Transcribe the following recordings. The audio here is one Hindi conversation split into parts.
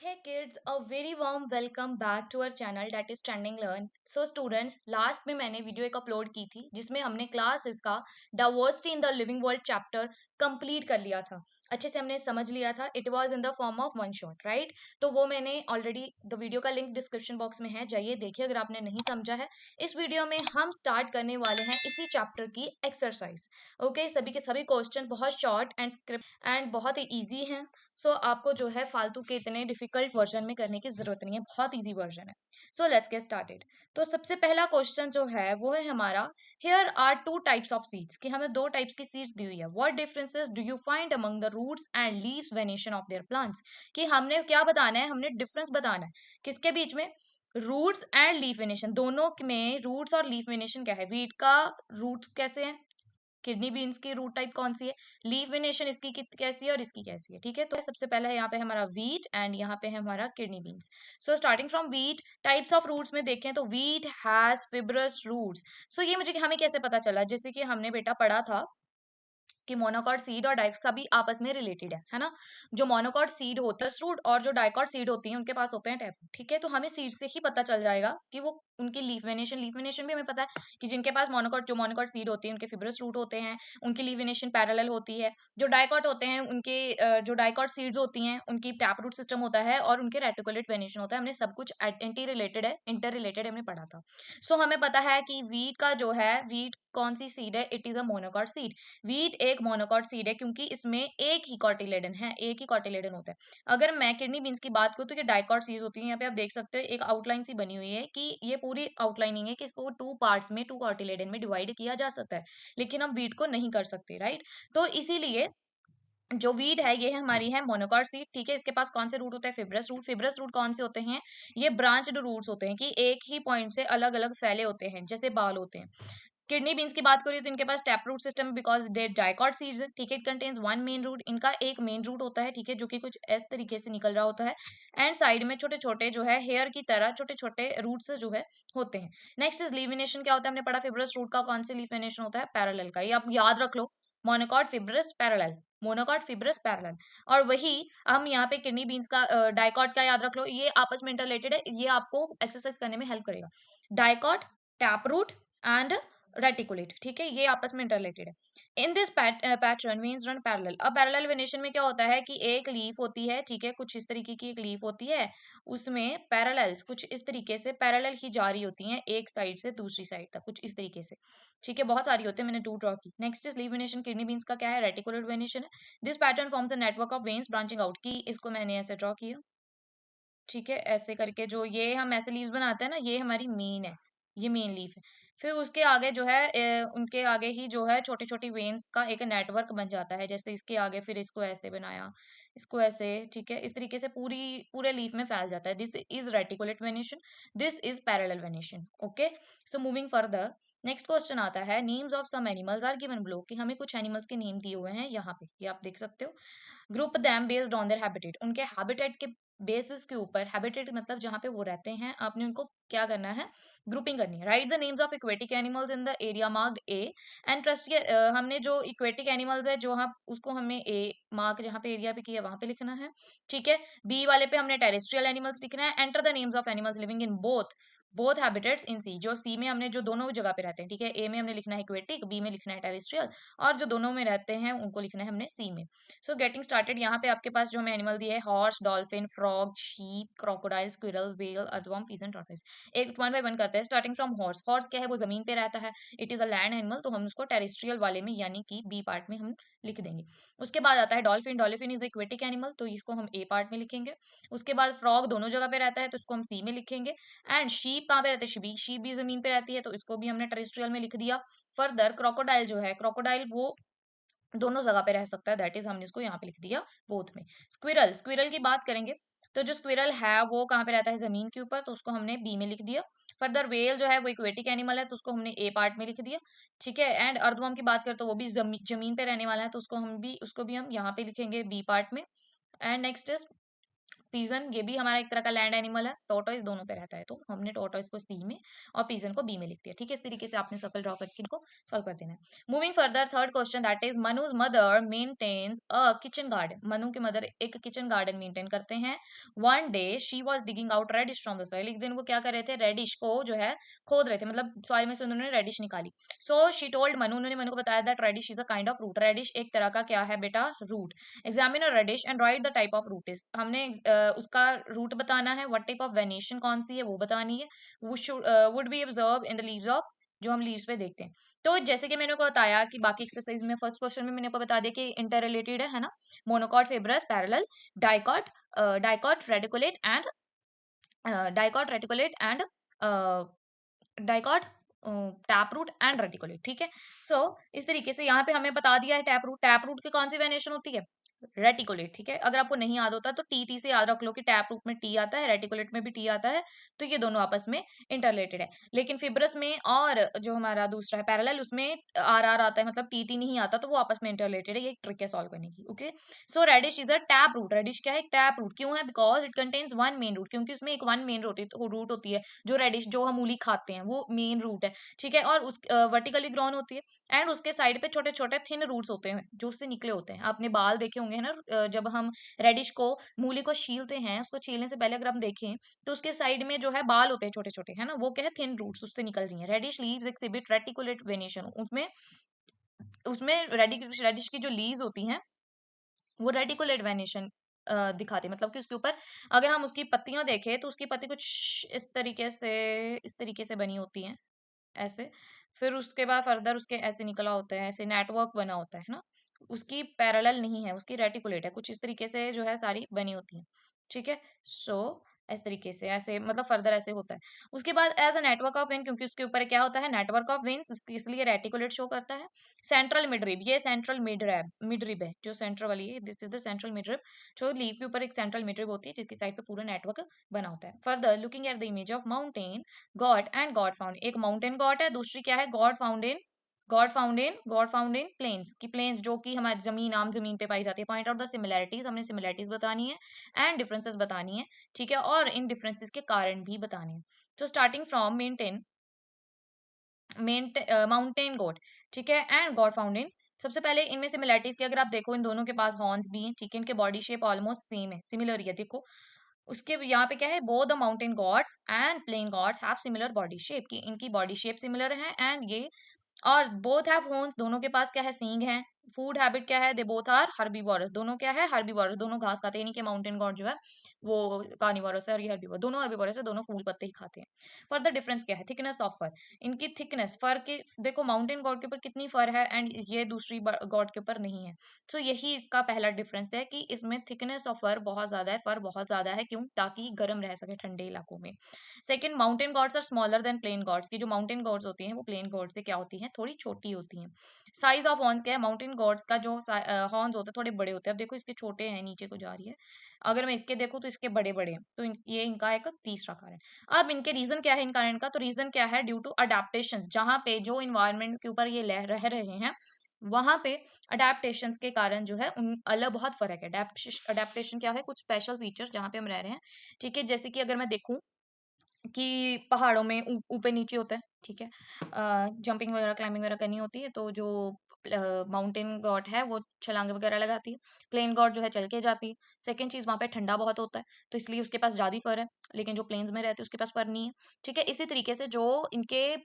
Hey kids, a very warm welcome back to our channel that is Trending Learn. So students, last में मैंने वीडियो एक अपलोड की थी जिसमें हमने क्लास इसका diversity in the living world chapter complete कर लिया था, अच्छे से हमने समझ लिया था. It was in the form of one shot, right? तो वो मैंने ऑलरेडी द वीडियो का लिंक डिस्क्रिप्शन बॉक्स में है, जाइए देखिए अगर आपने नहीं समझा है. इस वीडियो में हम स्टार्ट करने वाले हैं इसी चैप्टर की एक्सरसाइज. ओके, सभी के सभी क्वेश्चन बहुत शॉर्ट एंड स्क्रिप्ट एंड बहुत ही ईजी हैं. सो आपको जो है फालतू के इतने डिफिकल्ट वर्जन में करने की जरूरत नहीं है, बहुत इजी वर्जन है. So let's get started. तो सबसे पहला क्वेश्चन जो है वो है हमारा, here are two types of seeds, कि हमें दो टाइप्स की सीड्स दी हुई है. What differences do you find among the roots and leaves venation of their plants, कि हमने क्या बताना है, हमने डिफरेंस बताना है किसके बीच में, रूट्स एंड लीफ वेनेशन. दोनों में रूट्स और लीफ वेनेशन क्या है. वीट का रूट्स कैसे है, किडनी बीन्स की रूट टाइप कौन सी है, लीफ वेनेशन इसकी कैसी है और इसकी कैसी है. ठीक है, तो सबसे पहला है यहाँ पे हमारा वीट एंड यहाँ पे है हमारा kidney beans. So starting from wheat, types of roots में देखें तो wheat has fibrous roots. So ये मुझे हमें कैसे पता चला, जैसे कि हमने बेटा पढ़ा था कि मोनोकॉट सीड और डाइक सभी आपस में रिलेटेड है ना. जो मोनोकॉट सीड होता है रूट और जो डाइकॉट सीड होती है उनके पास होते हैं टैप. ठीक है, तो हमें सीड से ही पता चल जाएगा कि वो उनकी लीफ वेनेशन भी हमें पता है कि जिनके पास मोनोकॉट सीड होती है उनके फिब्रस रूट होते हैं, उनकी लीफ वेनेशन पैरेलल होती है. जो डाइकॉट होते हैं उनके जो डाइकॉट सीड्स होती हैं उनकी टैप रूट सिस्टम होता है और उनके रेटिकुलेट वेनेशन होता है. हमने सब कुछ एंटी रिलेटेड है, इंटर रिलेटेड हमने पढ़ा था. सो हमें पता है कि वीट का जो है, वीट कौन सी सीड है, it is a monocot seed. Wheat एक मोनोकॉट सीड है क्योंकि इसमें एक ही कॉटिलेडन है, एक ही कॉटिलेडन होता है. अगर मैं किडनी बीन्स की बात करूं तो ये डाइकॉट सीड्स होती है. यहाँ पे आप देख सकते हो एक आउटलाइन सी बनी हुई है कि ये पूरी आउटलाइनिंग है कि इसको टू पार्ट्स में, टू कॉटिलेडन में डिवाइड किया जा सकता है, लेकिन हम वीट को नहीं कर सकते, राइट? तो इसीलिए जो वीड है ये हमारी है मोनोकॉट सीड. ठीक है, इसके पास कौन से रूट होते हैं, फिब्रस रूट. फिब्रस रूट कौन से होते हैं, ये ब्रांच्ड रूट्स होते हैं कि एक ही पॉइंट से अलग अलग फैले होते हैं जैसे बाल होते हैं. किडनी बीन्स की बात करिए तो इनके पास tap root system because they dicot seeds. ठीक है, it contains one main root. इनका एक मेन रूट होता है, ठीक है, जो कि कुछ इस तरीके से निकल रहा होता है एंड साइड में छोटे छोटे जो है हेयर की तरह छोटे छोटे रूट्स जो है होते हैं. Next is venation. क्या होता है, हमने पढ़ा फिब्रस रूट का कौन से लीविनेशन होता है, पैरेलल का. ये आप याद रख लो, monocot fibrous parallel, monocot fibrous parallel. और वही हम यहाँ पे किडनी बीन्स का डाइकॉट का याद रख लो, ये आपस में इंटरलेटेड है, ये आपको एक्सरसाइज करने में हेल्प करेगा. Dicot, tap root and reticulate. ठीक है, ये आपस में इंटरलेटेड है. In this pattern means run parallel. अब पैरेलल वेनेशन में क्या होता है कि एक लीफ होती है, ठीक है, कुछ इस तरीके की एक लीफ होती है, उसमें पैरेलल्स कुछ इस तरीके से पैरेलल ही जा रही होती हैं एक साइड से दूसरी साइड तक, कुछ इस तरीके से. ठीक है, बहुत सारी होती है, मैंने टू ड्रॉ की. Next is leaf venation. Kidney beans का क्या है, रेटिकुलर वेनेशन है. This pattern forms a network of veins branching out, की इसको मैंने ऐसे ड्रॉ किया. ठीक है, ऐसे करके जो ये हम ऐसे लीव्स बनाते हैं ना, ये हमारी मेन है, ये मेन लीफ है. फिर उसके आगे जो है उनके आगे ही जो है छोटी छोटी वेन्स का एक नेटवर्क बन जाता है, जैसे इसके आगे फिर इसको ऐसे बनाया, इसको ऐसे. ठीक है, इस तरीके से पूरी पूरे लीफ में फैल जाता है. This is reticulate venation, this is parallel venation. Okay, so moving further, next question आता है, names of some animals are given below, कि हमें कुछ एनिमल्स के नेम दिए हुए हैं यहाँ पे, ये आप देख सकते हो. Group them based on their habitat, उनके हैबिटेट के बेसिस के ऊपर. हैबिटेट मतलब जहाँ पे वो रहते हैं, आपने उनको क्या करना है, ग्रुपिंग करनी है. Right the names of aquatic animals in the area marked A and trust. हमने जो इक्वेटिक एनिमल्स है जो हम उसको हमें ए मार्क जहाँ पे एरिया पे किया वहां पे लिखना है. ठीक है, बी वाले पे हमने टेरेस्ट्रियल एनिमल्स लिखना है. Enter the names of animals living in both habitats in C. जो सी में हमने जो दोनों जगह पे रहते हैं, ठीक है, ए में हमने लिखना है इक्वेटिक, बी में लिखना है टेरेस्ट्रियल, और जो दोनों में रहते हैं उनको लिखना है हमने सी में. सो गेटिंग स्टार्टेड, यहाँ पे आपके पास जो हमें एनिमल दिए है, horse, dolphin, frog, sheep, crocodile, squirrel, whale, earthworm, pigeon, tortoise. एक वन बाय वन करते हैं. Starting from horse. हॉर्स क्या है, वो जमीन पे रहता है, it is a land animal, तो हम उसको टेरेस्ट्रियल वाले में यानी कि बी पार्ट में हम लिख देंगे. उसके बाद आता है dolphin. Dolphin is aquatic animal, तो इसको हम ए पार्ट में लिखेंगे. उसके बाद फ्रॉग दोनों जगह पे रहता है, तो इसको हम सी में लिखेंगे. एंड शीप कहाँ पे रहते हैं, शीप भी जमीन पे रहती है, तो इसको भी हमने टेरेस्ट्रियल में लिख दिया. फर्दर क्रोकोडाइल जो है, क्रोकोडाइल वो दोनों जगह पे रह सकता है, दैट इज हमने इसको यहाँ पे लिख दिया बोथ में. स्क्विरल, स्क्विरल की बात करेंगे तो जो स्क्विरल है वो कहाँ पे रहता है, जमीन के ऊपर, तो उसको हमने बी में लिख दिया. फर्दर वेल जो है वो इक्वेटिक एनिमल है, तो उसको हमने ए पार्ट में लिख दिया. ठीक है, एंड अर्थवर्म की बात करें तो वो भी जमीन पे रहने वाला है, तो उसको भी हम यहाँ पे लिखेंगे बी पार्ट में. एंड नेक्स्ट इज पीजन ये भी हमारा एक तरह का लैंड एनिमल है, टोटोइस दोनों पे रहता है, तो हमने टोटोइस को सी में और पीजन को बी में लिख दिया। ठीक है, इस तरीके से आपने सर्कल ड्रॉ करके इनको सॉल्व कर देना है। Moving further, third question that is Manu's mother maintains a kitchen garden. Manu के मदर एक किचन गार्डन मेंटेन करते हैं। One day she was digging out radish from the soil. एक दिन वो क्या कर रहे थे, रेडिश को जो है खोद रहे थे, मतलब सॉइल में से उन्होंने रेडिश निकाली। सो शी टोल्ड मनु, उन्होंने मनु को बताया that radish is a kind of root. Radish एक तरह का क्या है बेटा, root. Examine a radish and write the type of root is. हमने उसका रूट बताना है, व्हाट टाइप ऑफ वेनेशन कौन सी है वो बतानी है। Would be observe in the leaves of, जो हम लीव्स पे देखते हैं। तो जैसे कि मैंने आपको बताया कि बाकी एक्सरसाइज में फर्स्ट क्वेश्चन में मैंने आपको बता दिया कि इंटर रिलेटेड है ना, monocot, fibrous, parallel, dicot, dicot, reticulate and dicot, reticulate and dicot, tap root and reticulate. ठीक है, सो इस तरीके से यहाँ पे हमें बता दिया है टैप रूट की कौन सी वेनेशन होती है, रेटिकुलेट। ठीक है, अगर आपको नहीं याद होता तो टी से याद रख लो कि टैप रूट में टी आता है, रेटिकुलेट में भी टी आता है, तो ये दोनों आपस में इंटरलेटेड है। लेकिन फिब्रस में और जो हमारा दूसरा है पैरेलल, उसमें आर आता है, मतलब टी नहीं आता, तो वो आपस में इंटरलेटेड है। ये एक ट्रिक है सॉल्व करने की। Okay, so radish is a tap root. Radish क्या है, एक टैप रूट। क्यों है, because it contains one main root, क्योंकि उसमें एक वन मेन रूट होती है। जो रेडिश जो हम मूली खाते हैं वो मेन रूट है। ठीक है, और उस वर्टिकली ग्रोन होती है, एंड उसके साइड पे छोटे छोटे थिन रूट्स होते हैं जो उससे निकले होते हैं। आपने बाल देखे होंगे है ना, जब हम रेडिश को, मूली को छीलते हैं, उसको छीलने से पहले अगर हम देखें तो उसके साइड में जो है बाल होते हैं छोटे छोटे, है ना, वो क्या है, थिन रूट्स उससे निकल रही हैं। Radish leaves exhibit reticulate venation. उसमें उसमें रेडिश की जो लीव्स होती हैं वो रेटिकुलेट वेनेशन दिखाती है। मतलब कि उसके ऊपर अगर हम उसकी पत्तियां देखें तो उसकी पत्ती कुछ इस तरीके से बनी होती हैं, ऐसे। फिर उसके बाद फर्दर उसके ऐसे निकला होता है, ऐसे नेटवर्क बना होता है ना। उसकी पैरेलल नहीं है, उसकी रेटिकुलेट है, कुछ इस तरीके से जो है सारी बनी होती है। ठीक है, सो इस तरीके से ऐसे, मतलब फर्दर ऐसे होता है। उसके बाद as a network of vein, क्योंकि उसके ऊपर क्या होता है, नेटवर्क ऑफ वेन्स, इसलिए रेटिकुलेट शो करता है। सेंट्रल मिडरिब, ये सेंट्रल मिडरिब मिडरिब है, जो सेंट्रल वाली है, this is the central midrib. जो लीफ के ऊपर एक सेंट्रल मिडरिब होती है जिसकी साइड पे पूरा नेटवर्क बना होता है। Further looking at the image of mountain God and God found. एक माउंटेन गॉड है, दूसरी क्या है, गॉड फाउंड इन प्लेन्स की, प्लेन्स जो कि हमारी जमीन, आम जमीन पे पाई जाती है। पॉइंट आउट द सिमिलैरिटीज, हमने सिमिलैरिटीज बतानी है एंड डिफरेंसेस बतानी है। ठीक है, और इन डिफरेंसेस के कारण भी बताने हैं। तो स्टार्टिंग फ्रॉम माउंटेन गॉड, ठीक है, एंड गॉड फाउंड इन। सबसे पहले इनमें सिमिलैरिटीज की अगर आप देखो, इन दोनों के पास हॉर्न्स भी हैं। ठीक है, इनके बॉडी शेप ऑलमोस्ट सेम है, सिमिलर ही है। देखो उसके यहाँ पे क्या है, both the mountain goats and plain goats have similar body shape, की इनकी बॉडी शेप सिमिलर है। एंड ये और बोथ हैव हॉर्न्स, दोनों के पास क्या है, सींग है। फूड हैबिट क्या है, दे बोथ आर हर्बीवोरस, दोनों क्या है, हर्बीवोरस, दोनों घास खाते हैं। यानी कि माउंटेन गॉड जो है वो कार्निवोरस है और ये हर्बीवोरस, दोनों हर्बीवोरस है, दोनों फूल पत्ते ही खाते हैं। फर्दर डिफरेंस क्या है, थिकनेस ऑफ फर, इनकी थिकनेस फर के, देखो माउंटेन गॉड के ऊपर कितनी फर है एंड ये दूसरी गॉड के ऊपर नहीं है। तो यही इसका पहला डिफरेंस है कि इसमें थिकनेस ऑफ फर बहुत ज्यादा है, फर बहुत ज्यादा है। क्यों, ताकि गर्म रह सके ठंडे इलाकों में। Second, mountain goats are smaller than plain goats, की जो माउंटेन गॉड्स होती हैं वो प्लेन गॉड से क्या होती हैं, थोड़ी छोटी होती हैं। साइज ऑफ हॉर्न्स क्या है, माउंटेन गॉड्स का जो हॉर्न्स होते हैं थोड़े बड़े होते हैं। अब देखो इसके छोटे हैं, नीचे को जा रही है, अगर मैं इसके देखूँ तो इसके बड़े बड़े हैं। तो ये इनका एक तीसरा कारण। अब इनके रीजन क्या है, इन कारण का, तो रीजन क्या है, ड्यू टू अडेप्टेशन, जहाँ पे जो इन्वायरमेंट के ऊपर ये रह रहे हैं वहां पे अडेप्टेशन के कारण जो है उन अलग बहुत फर्क है। अडेप्टेशन क्या है, कुछ स्पेशल फीचर्स जहाँ पे हम रह रहे हैं। ठीक है, जैसे कि अगर मैं देखूं कि पहाड़ों में ऊपर नीचे होता है। ठीक है, जंपिंग वगैरह, क्लाइंबिंग वगैरह करनी होती है, तो जो माउंटेन गॉड है वो छलांगे वगैरह लगाती है, प्लेन गॉड जो है चल के जाती है। सेकंड चीज, वहां पे ठंडा बहुत होता है, तो इसलिए उसके पास ज्यादा फर है। लेकिन जो प्लेन्स में रहते हैं उसके पास फर नहीं है। ठीक है, इसी तरीके से जो इनके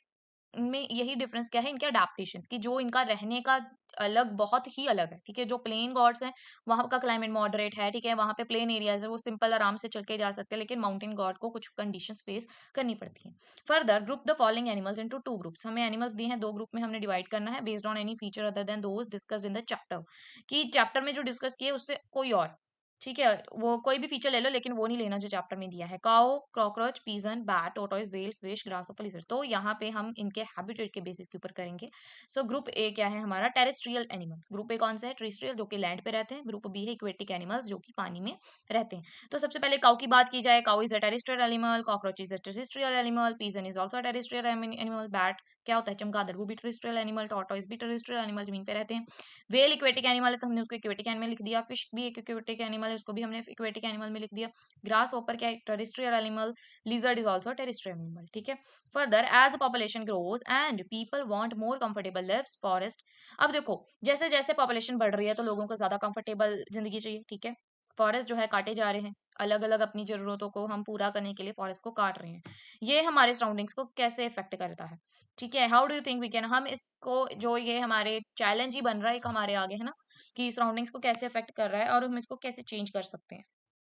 में यही डिफरेंस क्या है, इनके अडेप्टेशन की, जो इनका रहने का अलग, बहुत ही अलग है। ठीक है, जो प्लेन गॉड्स हैं वहां का क्लाइमेट मॉडरेट है। ठीक है, वहां पे प्लेन एरियाज है, वो सिंपल आराम से चल के जा सकते हैं। लेकिन माउंटेन गॉड को कुछ कंडीशंस फेस करनी पड़ती हैं। Further group the following animals into two groups, हमें एनिमल्स दिए हैं, दो ग्रुप में हमने डिवाइड करना है based on any feature other than those discussed in the chapter, कि चैप्टर में जो डिस्कस किए उससे कोई और। ठीक है, वो कोई भी फीचर ले लो लेकिन वो नहीं लेना जो चैप्टर में दिया है। Cow, cockroach, pigeon, bat, tortoise, whale, fish, grasshopper, lizard. तो यहाँ पे हम इनके हैबिटेट के बेसिस के ऊपर करेंगे। सो ग्रुप ए क्या है हमारा, टेरेस्ट्रियल एनिमल्स। ग्रुप ए कौन सा है, टेरेस्ट्रियल, जो कि लैंड पे रहते हैं। ग्रुप बी है एक्वेटिक एनिमल्स, जो कि पानी में रहते हैं। तो सबसे पहले काऊ की बात की जाए, cow is a terrestrial animal, cockroach is a terrestrial animal, pigeon is also terrestrial animal, bat क्या होता है चमगादड़, वो भी टेरेस्ट्रियल एनिमल, टॉर्टोइस भी टेरेस्ट्रियल एनिमल, जमीन पे रहते हैं। वेल इक्वेटिक एनिमल है तो हमने उसको इक्वेटिक एनिमल लिख दिया। फिश भी एक इक्वेटिक एनिमल है, उसको भी हमने इक्वेटिक एनिमल में लिख दिया। ग्रास होपर क्या है, terrestrial animal. Lizard is also terrestrial animal, ठीक है। Further as the population grows and people want more comfortable lives forest. अब देखो जैसे जैसे पॉपुलेशन बढ़ रही है तो लोगों को ज्यादा कंफर्टेबल जिंदगी चाहिए, ठीक है। फॉरेस्ट जो है काटे जा रहे हैं, अलग अलग अपनी जरूरतों को हम पूरा करने के लिए फॉरेस्ट को काट रहे हैं। ये हमारे सराउंडिंग्स को कैसे इफेक्ट करता है, ठीक है। How do you think we can, हम इसको जो ये हमारे चैलेंज ही बन रहा है एक हमारे आगे, है ना, कि सराउंडिंग्स को कैसे इफेक्ट कर रहा है और हम इसको कैसे चेंज कर सकते हैं।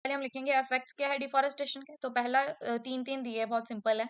पहले हम लिखेंगे इफेक्ट्स क्या है डिफॉरेस्टेशन के। तो पहला तीन तीन दिए है, बहुत सिंपल है,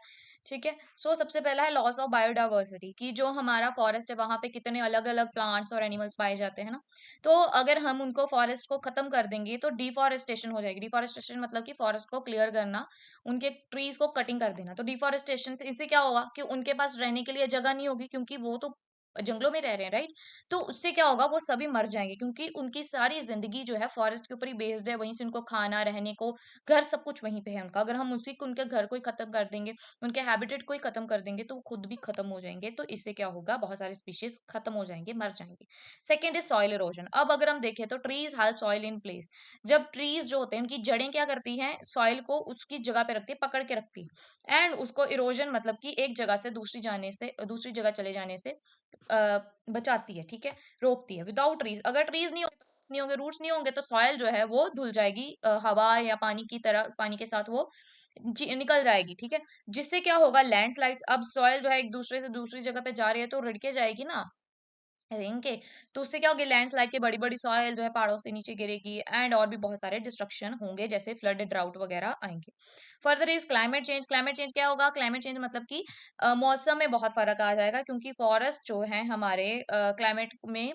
ठीक है। सो सबसे पहला है लॉस ऑफ बायोडाइवर्सिटी, कि जो हमारा फॉरेस्ट है वहां पे कितने अलग अलग प्लांट्स और एनिमल्स पाए जाते हैं ना, तो अगर हम उनको फॉरेस्ट को खत्म कर देंगे तो डिफॉरेस्टेशन हो जाएगी। डिफॉरेस्टेशन मतलब कि फॉरेस्ट को क्लियर करना, उनके ट्रीज को कटिंग कर देना। तो डिफॉरेस्टेशन से इससे क्या होगा कि उनके पास रहने के लिए जगह नहीं होगी, क्योंकि वो तो जंगलों में रह रहे हैं, राइट। तो उससे क्या होगा, वो सभी मर जाएंगे, क्योंकि उनकी सारी जिंदगी जो है फॉरेस्ट के ऊपर ही बेस्ड है, वहीं से उनको खाना, रहने को, घर सब कुछ वहीं पे है उनका। अगर हम उसी को, उनके घर को ही खत्म कर देंगे, उनके हैबिटेट को ही खत्म कर देंगे, तो वो खुद भी खत्म हो जाएंगे। तो इससे क्या होगा, बहुत सारे स्पीशीज खत्म हो जाएंगे, मर जाएंगे। Second is soil erosion. अब अगर हम देखें तो trees help soil in place. जब ट्रीज जो होते हैं उनकी जड़ें क्या करती हैं, सॉइल को उसकी जगह पे रखती है, पकड़ के रखती है। एंड उसको इरोजन मतलब कि एक जगह से दूसरी जाने से, दूसरी जगह चले जाने से बचाती है, ठीक है, रोकती है। विदाउट ट्रीज, अगर ट्रीज नहीं होंगे, नहीं होंगे, रूट्स नहीं होंगे, तो सॉयल जो है वो धुल जाएगी, हवा या पानी की तरह, पानी के साथ वो निकल जाएगी, ठीक है। जिससे क्या होगा, लैंडस्लाइड्स। अब सॉयल जो है एक दूसरे से दूसरी जगह पे जा रही है तो रिड़के जाएगी ना, रिंग के। तो उससे क्या होगी, लैंडस्लाइड के, बड़ी बड़ी सॉयल जो है पहाड़ों से नीचे गिरेगी, एंड और भी बहुत सारे डिस्ट्रक्शन होंगे, जैसे फ्लड, ड्राउट वगैरह आएंगे। Further is climate change. Climate change क्या होगा, क्लाइमेट चेंज मतलब कि मौसम में बहुत फर्क आ जाएगा, क्योंकि फॉरेस्ट जो है हमारे क्लाइमेट में,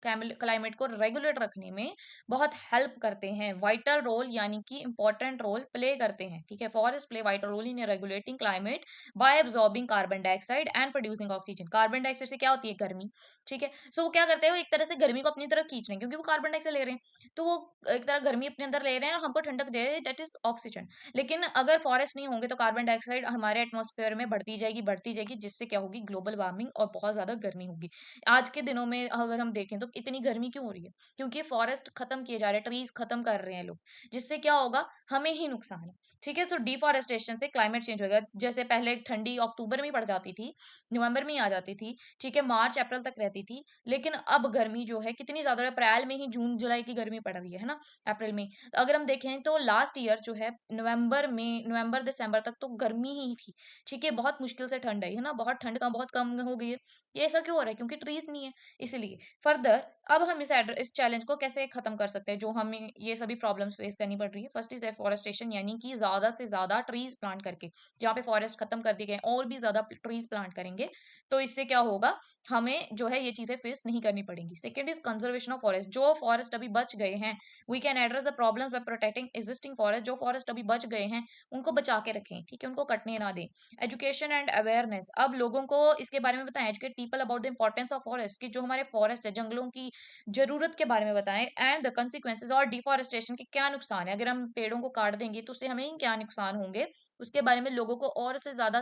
क्लाइमेट को रेगुलेट रखने में बहुत हेल्प करते हैं, वाइटल रोल यानी कि इंपॉर्टेंट रोल प्ले करते हैं, ठीक है। Forest play vital role in regulating climate by absorbing carbon dioxide and producing oxygen. Carbon dioxide से क्या होती है, गर्मी, ठीक है। सो वो क्या करते हैं, वो एक तरह से गर्मी को अपनी तरफ खींच रहे हैं, क्योंकि वो कार्बन डाइऑक्साइड ले रहे हैं, तो वो एक तरह गर्मी अपने अंदर ले रहे हैं और हमको ठंडक दे रहे हैं, दैट इज ऑक्सीजन। लेकिन अगर फॉरेस्ट नहीं होंगे तो कार्बन डाइऑक्साइड हमारे एटमॉस्फेयर में बढ़ती जाएगी, बढ़ती जाएगी, जिससे क्या होगी, ग्लोबल वार्मिंग और बहुत ज्यादा गर्मी होगी। आज के दिनों में अगर हम देखें तो इतनी गर्मी क्यों हो रही है, क्योंकि फॉरेस्ट खत्म किए जा रहे हैं, ट्रीज खत्म कर रहे हैं लोग, जिससे क्या होगा, हमें ही नुकसान है, ठीक है। तो डिफॉरेस्टेशन से क्लाइमेट चेंज होगा। जैसे पहले ठंडी अक्टूबर में ही पड़ जाती थी, नवंबर में ही आ जाती थी, ठीक है, मार्च अप्रैल तक रहती थी। लेकिन अब गर्मी जो है कितनी ज्यादा, अप्रैल में ही जून जुलाई की गर्मी पड़ रही है ना, अप्रैल में। तो अगर हम देखें तो लास्ट ईयर जो है नवंबर में, नवंबर दिसंबर तक तो गर्मी ही थी, ठीक है। बहुत मुश्किल से ठंड आई है ना, बहुत ठंड का बहुत कम हो गई है। ये ऐसा क्यों हो रहा है, क्योंकि ट्रीज नहीं है, इसलिए। फर्दर अब हम इस चैलेंज को कैसे खत्म कर सकते हैं, जो हमें ये सभी प्रॉब्लम्स फेस करनी पड़ रही है। फर्स्ट इज एफॉरेस्टेशन, यानी कि ज्यादा से ज्यादा ट्रीज प्लांट करके, जहाँ पे फॉरेस्ट खत्म कर दिए गए और भी ज्यादा ट्रीज प्लांट करेंगे, तो इससे क्या होगा, हमें जो है ये चीजें फेस नहीं करनी पड़ेंगी। Second is conservation of forest. जो फॉरेस्ट अभी बच गए हैं, we can address the problems by protecting existing forest. जो फॉरेस्ट अभी बच गए हैं उनको बचा के रखें, ठीक है, उनको कटने ना दें। Education and awareness. अब लोगों को इसके बारे में बताएं, educate people about the importance of forest, की जो हमारे फॉरेस्ट है, जंगलों की जरूरत के बारे में बताएं, एंड द कंसिक्वेंसेज, और डिफॉरेस्टेशन के क्या नुकसान है, अगर हम पेड़ों को काट देंगे तो उससे हमें क्या नुकसान होंगे, उसके बारे में लोगों को और से ज्यादा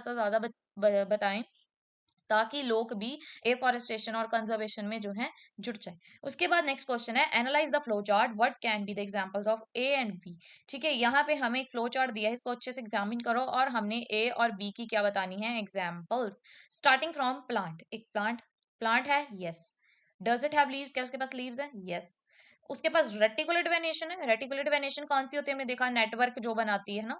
बताएं, ताकि लोग भी एफॉरेस्टेशन और कंजर्वेशन में जो है जुट जाए। उसके बाद नेक्स्ट क्वेश्चन है, analyse the flow chart, what can be the examples of A and B. ठीक है, यहाँ पे हमें एक फ्लो चार्ट दिया है, इसको अच्छे से एग्जामिन करो और हमने ए और बी की क्या बतानी है, एग्जाम्पल्स। Starting from plant. एक प्लांट, प्लांट है, yes. Does it have leaves, क्या उसके पास लीव्स है, यस। उसके पास रेटिकुलेट वेनेशन है। रेटिकुलेट वेनेशन कौन सी होती है, हमने देखा नेटवर्क जो बनाती है ना,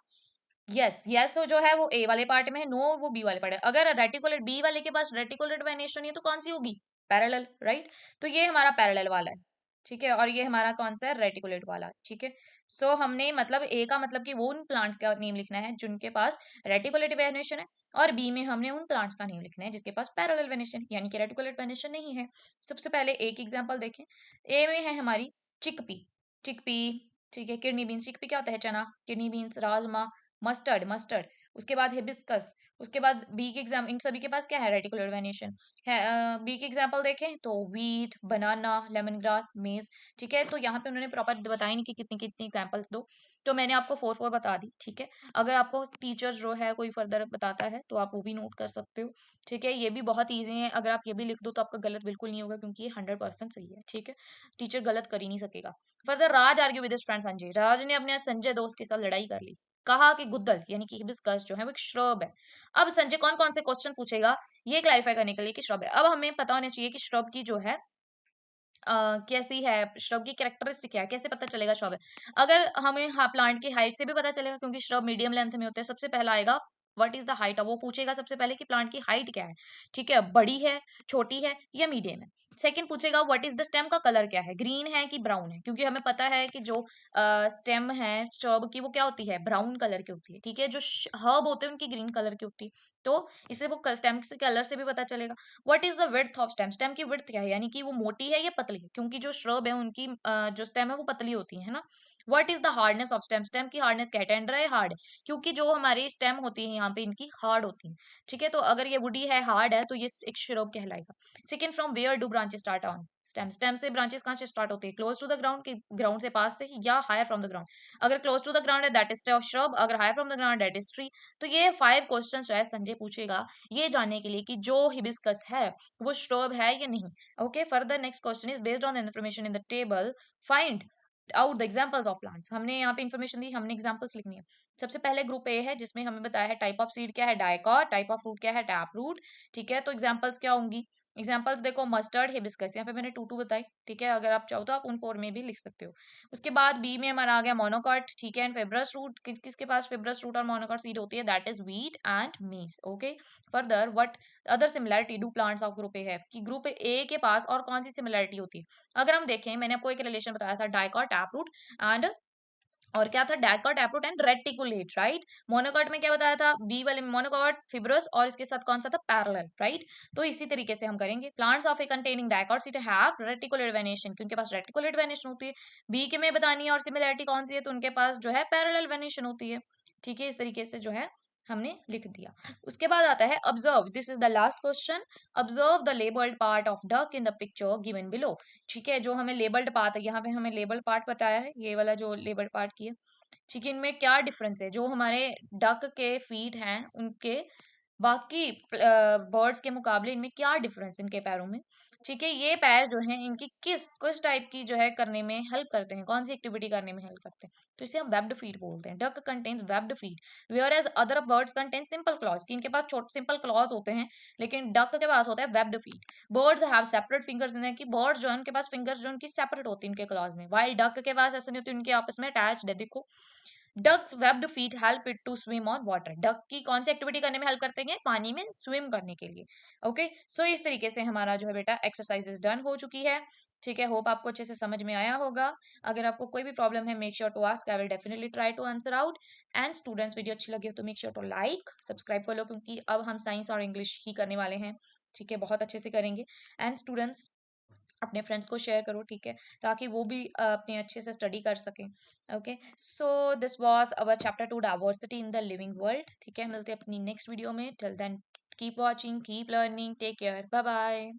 यस यस। तो जो है वो ए वाले पार्ट में है, नो वो बी वाले पार्ट है। अगर रेटिकुलेट, बी वाले के पास रेटिकुलेट वेनेशन है तो कौन सी होगी, पैरेलल, राइट। तो ये हमारा पैरेलल वाला है, ठीक है, और ये हमारा कौन सा है, रेटिकुलेट वाला, ठीक है। सो हमने मतलब ए का मतलब कि वो उन प्लांट्स का नेम लिखना है जिनके पास रेटिकुलेट वेनेशन है, और बी में हमने उन प्लांट्स का नेम लिखना है जिसके पास पैरेलल वेनेशन यानी कि रेटिकुलेट वेनेशन नहीं है। सबसे पहले एक एग्जांपल देखें। ए में है हमारी चिकपी, चिकपी, ठीक है। किडनी बीन्स, चिकपी क्या होता है, चना, kidney beans, rajma, mustard, mustard, उसके बाद हिबिस्कस, उसके बाद बी के एग्जाम, इन सभी के पास क्या है, रेटिकुलर वेनेशन है। बी के एग्जाम्पल देखें तो वीट, बनाना, लेमन ग्रास, मेज। ठीक है, तो यहाँ पे उन्होंने प्रॉपर बताया नहीं कि कितनी कितनी एग्जाम्पल्स दो, तो मैंने आपको 4 4 बता दी। ठीक है, अगर आपको टीचर जो है कोई फर्दर बताता है तो आप वो भी नोट कर सकते हो। ठीक है, ये भी बहुत ईजी है, अगर आप ये भी लिख दो तो आपका गलत बिल्कुल नहीं होगा, क्योंकि ये 100% सही है। ठीक है, टीचर गलत कर ही नहीं सकेगा। Further, Raj argue with his friend Sanjay, Raj ने अपने संजय दोस्त के साथ लड़ाई कर ली। कहा कि गुद्दल यानी कि हिबिस्कस जो है वो एक श्रब है। अब संजय कौन कौन से क्वेश्चन पूछेगा ये क्लैरिफाई करने के लिए कि श्रब है। अब हमें पता होना चाहिए कि श्रब की जो है कैसी है, श्रब की कैरेक्टरिस्टिक क्या है, कैसे पता चलेगा श्रब है। अगर हमें हाँ प्लांट की हाइट से भी पता चलेगा, क्योंकि श्रब मीडियम लेंथ में होते हैं। सबसे पहला आएगा व्हाट इज द हाइट, वो पूछेगा सबसे पहले कि प्लांट की हाइट क्या है। ठीक है, बड़ी है, छोटी है या मीडियम है। सेकंड पूछेगा व्हाट इज द स्टेम, का कलर क्या है, ग्रीन है कि ब्राउन है, क्योंकि हमें पता है कि जो स्टेम है श्रब की वो क्या होती है, ब्राउन कलर की होती है। ठीक है, जो हर्ब होते हैं उनकी ग्रीन कलर की होती है, तो इससे वो स्टेम के कलर से भी पता चलेगा। What is the width of stem, stem की विड्थ क्या है, यानी कि वो मोटी है या पतली है, क्योंकि जो श्रब है उनकी जो स्टेम है वो पतली होती है ना। What is the hardness of stem, stem की हार्डनेस क्या है, टेंडर है, हार्ड, क्योंकि जो हमारी स्टेम होती है यहाँ पे इनकी हार्ड होती है। ठीक है, तो अगर ये वुडी है, हार्ड है, तो ये एक श्रब कहलाएगा। Second, from where do branches start on stem, stem से ब्रांचेस कहाँ से स्टार्ट होती है, क्लोज टू द ग्राउंड के ग्राउंड से पास से, या हायर फ्रॉम द ग्राउंड। अगर क्लोज टू द ग्राउंड है दैट इज श्रब, अगर higher from the ground that is tree. तो ये 5 क्वेश्चन जो है संजय पूछेगा ये जानने के लिए कि जो हिबिस्कस है वो श्रब है या नहीं। Okay, further next question is based on the information in the table find out the examples of plants. हमने यहाँ पे इन्फॉर्मेशन दी, हमने एग्जांपल्स लिखनी है। सबसे पहले ग्रुप ए है जिसमें हमें बताया है टाइप ऑफ सीड क्या है, डायकॉट, टाइप ऑफ फ्रूट क्या है, टैप रूट। ठीक है, तो एग्जांपल्स क्या होंगी, एग्जांपल्स देखो मस्टर्ड, हिबिस्कस, यहाँ पे मैंने 2 2 बताई। ठीक है, अगर आप चाहो तो आप उन 4 में भी लिख सकते हो। उसके बाद बी में हमारा आ गया मोनोकॉट। ठीक है, एंड फिब्रस रूट, किसके पास फिब्रस रूट और मोनोकॉट सीड होती है, दैट इज व्हीट एंड मेज। Okay, further what other similarity do plants of group A है, कि ग्रुप ए के पास और कौन सी सिमिलैरिटी होती है। अगर हम देखें, मैंने आपको एक रिलेशन बताया था, डाइकॉट, टैपरूट एंड, और क्या था, dicot, taproot and reticulate, right. Monocot में क्या बताया था, बी वाले में मोनोकॉट, फिब्रस, और इसके साथ कौन सा था, पैरेलल, राइट। तो इसी तरीके से हम करेंगे। Plants of A containing dicot seed have reticulate venation, क्योंकि पास रेटिकुलेट वेनेशन होती है। बी के में बतानी है और सिमिलैरिटी कौन सी है, तो उनके पास जो है पैरेलल वेनेशन होती है। ठीक है, इस तरीके से जो है हमने लिख दिया। उसके बाद आता है observe, this is the last question. Observe the labelled part of duck in the picture given below. ठीक है, जो हमें लेबल्ड पार्ट है, यहाँ पे हमें लेबल्ड पार्ट बताया है, ये वाला जो लेबल्ड पार्ट की है। ठीक है, इनमें क्या डिफरेंस है, जो हमारे डक के फीट हैं उनके बाकी बर्ड्स के मुकाबले इनमें क्या डिफरेंस इनके पैरों में। ठीक है, ये पैर जो हैं इनकी किस किस टाइप की जो है करने में हेल्प करते हैं, कौन सी एक्टिविटी करने में हेल्प करते हैं, तो इसे हम वेब्ड फीट बोलते हैं। Duck contains webbed feet, whereas other birds contain simple claws, कि इनके पास छोटे सिंपल क्लॉज होते हैं, लेकिन डक के पास होता है webbed feet. Birds have separate fingers, कि बर्ड्स जो है उनके पास फिंगर्स जो उनकी सेपरेट होती है इनके क्लॉज में, वाइल डक के पास ऐसा नहीं होती, उनके आपस में अटैच्ड है। देखो, ducks webbed feet help it to swim on water, duck की कौन सी एक्टिविटी करने में हेल्प करते हैं, पानी में स्विम करने के लिए। ओके, सो इस तरीके से हमारा जो है बेटा एक्सरसाइजेस डन हो चुकी है। ठीक है, होप आपको अच्छे से समझ में आया होगा। अगर आपको कोई भी प्रॉब्लम है, make sure to ask, I will definitely try to answer out. And students, video अच्छी लगी हो तो make sure to like, subscribe कर लो, क्योंकि अब हम साइंस और इंग्लिश ही करने वाले हैं। ठीक है, बहुत अच्छे से करेंगे। एंड स्टूडेंट्स, अपने फ्रेंड्स को शेयर करो, ठीक है, ताकि वो भी अपने अच्छे से स्टडी कर सकें। Okay, so this was our chapter 2 diversity in the living world. ठीक है, मिलते हैं अपनी नेक्स्ट वीडियो में। Till then keep watching, keep learning, take care, bye bye.